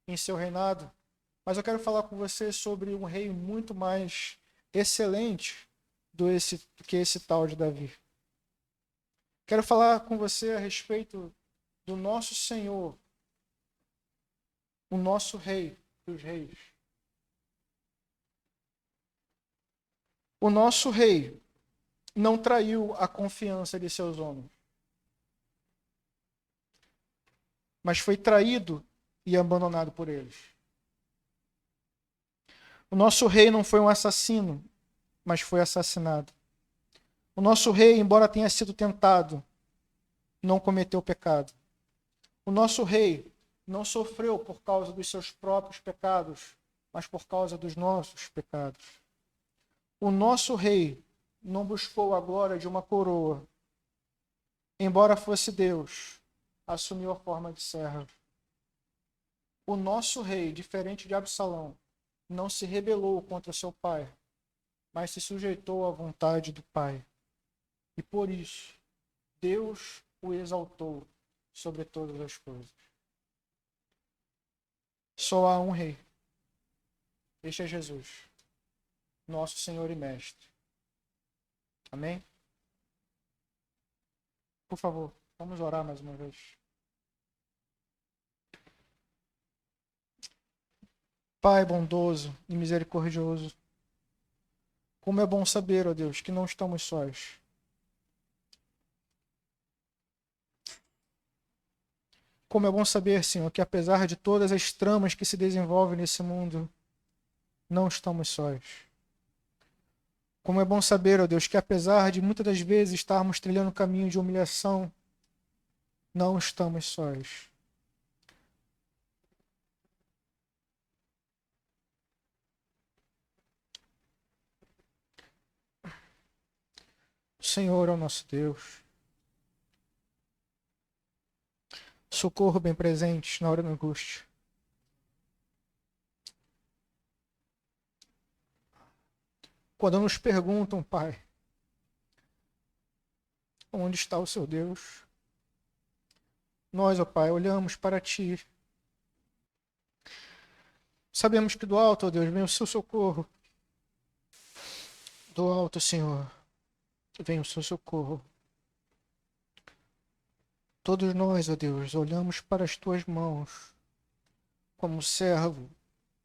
em seu reinado. Mas eu quero falar com você sobre um rei muito mais excelente do que esse tal de Davi. Quero falar com você a respeito do nosso Senhor, o nosso Rei dos Reis. O nosso Rei não traiu a confiança de seus homens, mas foi traído e abandonado por eles. O nosso Rei não foi um assassino, mas foi assassinado. O nosso Rei, embora tenha sido tentado, não cometeu pecado. O nosso Rei não sofreu por causa dos seus próprios pecados, mas por causa dos nossos pecados. O nosso rei não buscou a glória de uma coroa, embora fosse Deus, assumiu a forma de servo. O nosso rei, diferente de Absalão, não se rebelou contra seu pai, mas se sujeitou à vontade do pai. E por isso, Deus o exaltou sobre todas as coisas. Só há um rei. Este é Jesus, nosso Senhor e Mestre. Amém? Por favor, vamos orar mais uma vez. Pai bondoso e misericordioso, como é bom saber, ó Deus, que não estamos sós. Como é bom saber, Senhor, que apesar de todas as tramas que se desenvolvem nesse mundo, não estamos sós. Como é bom saber, ó Deus, que apesar de muitas das vezes estarmos trilhando um caminho de humilhação, não estamos sós. O Senhor é o nosso Deus. Socorro bem presente na hora da angústia. Quando nos perguntam, Pai, onde está o seu Deus? Nós, ó Pai, olhamos para Ti. Sabemos que do alto, ó Deus, vem o seu socorro. Do alto, Senhor, vem o seu socorro. Todos nós, ó Deus, olhamos para as Tuas mãos, como o servo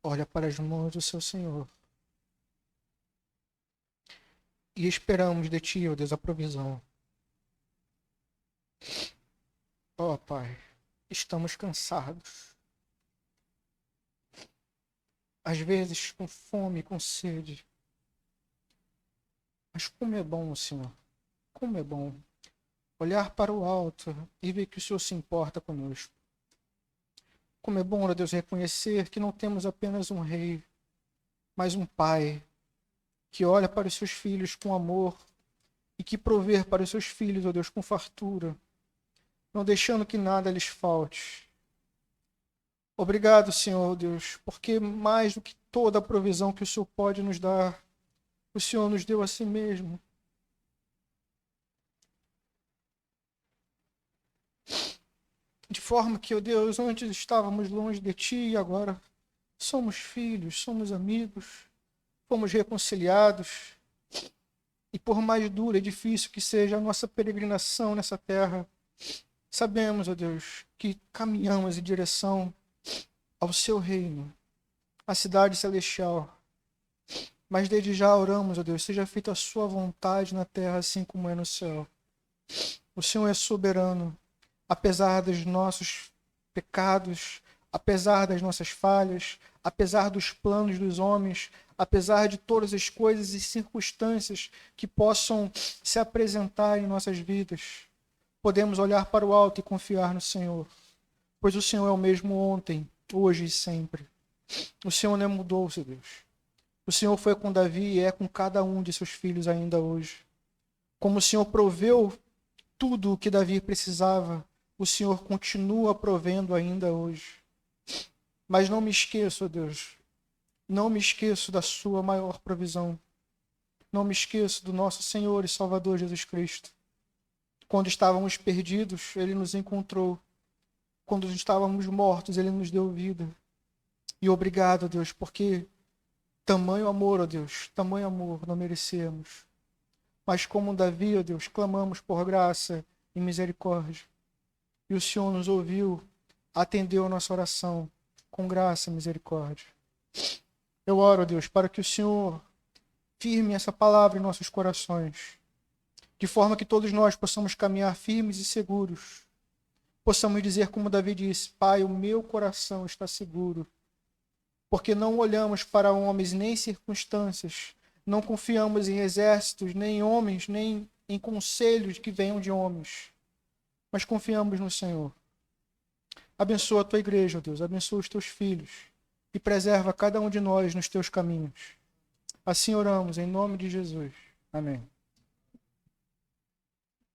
olha para as mãos do seu Senhor. E esperamos de Ti, ó Deus, a provisão. Ó Pai, estamos cansados. Às vezes com fome, com sede. Mas como é bom, Senhor, como é bom olhar para o alto e ver que o Senhor se importa conosco. Como é bom, ó Deus, reconhecer que não temos apenas um rei, mas um pai que olha para os seus filhos com amor e que provê para os seus filhos, ó Deus, com fartura, não deixando que nada lhes falte. Obrigado, Senhor Deus, porque mais do que toda a provisão que o Senhor pode nos dar, o Senhor nos deu a si mesmo. De forma que, ó Deus, antes estávamos longe de Ti e agora somos filhos, somos amigos, fomos reconciliados. E por mais dura e difícil que seja a nossa peregrinação nessa terra, sabemos, ó Deus, que caminhamos em direção ao Seu reino, à cidade celestial. Mas desde já oramos, ó Deus, seja feita a Sua vontade na terra, assim como é no céu. O Senhor é soberano, apesar dos nossos pecados, apesar das nossas falhas, apesar dos planos dos homens, apesar de todas as coisas e circunstâncias que possam se apresentar em nossas vidas. Podemos olhar para o alto e confiar no Senhor, pois o Senhor é o mesmo ontem, hoje e sempre. O Senhor não mudou, seu Deus. O Senhor foi com Davi e é com cada um de seus filhos ainda hoje. Como o Senhor proveu tudo o que Davi precisava, o Senhor continua provendo ainda hoje. Mas não me esqueço, ó Deus, não me esqueço da sua maior provisão. Não me esqueço do nosso Senhor e Salvador Jesus Cristo. Quando estávamos perdidos, Ele nos encontrou. Quando estávamos mortos, Ele nos deu vida. E obrigado, ó Deus, porque tamanho amor, ó Deus, tamanho amor não merecemos. Mas como Davi, ó Deus, clamamos por graça e misericórdia. E o Senhor nos ouviu, atendeu a nossa oração com graça e misericórdia. Eu oro, ó Deus, para que o Senhor firme essa palavra em nossos corações, de forma que todos nós possamos caminhar firmes e seguros. Possamos dizer como Davi disse: Pai, o meu coração está seguro, porque não olhamos para homens nem circunstâncias, não confiamos em exércitos, nem em homens, nem em conselhos que venham de homens, mas confiamos no Senhor. Abençoa a tua igreja, ó Deus, abençoa os teus filhos e preserva cada um de nós nos teus caminhos. Assim oramos, em nome de Jesus. Amém.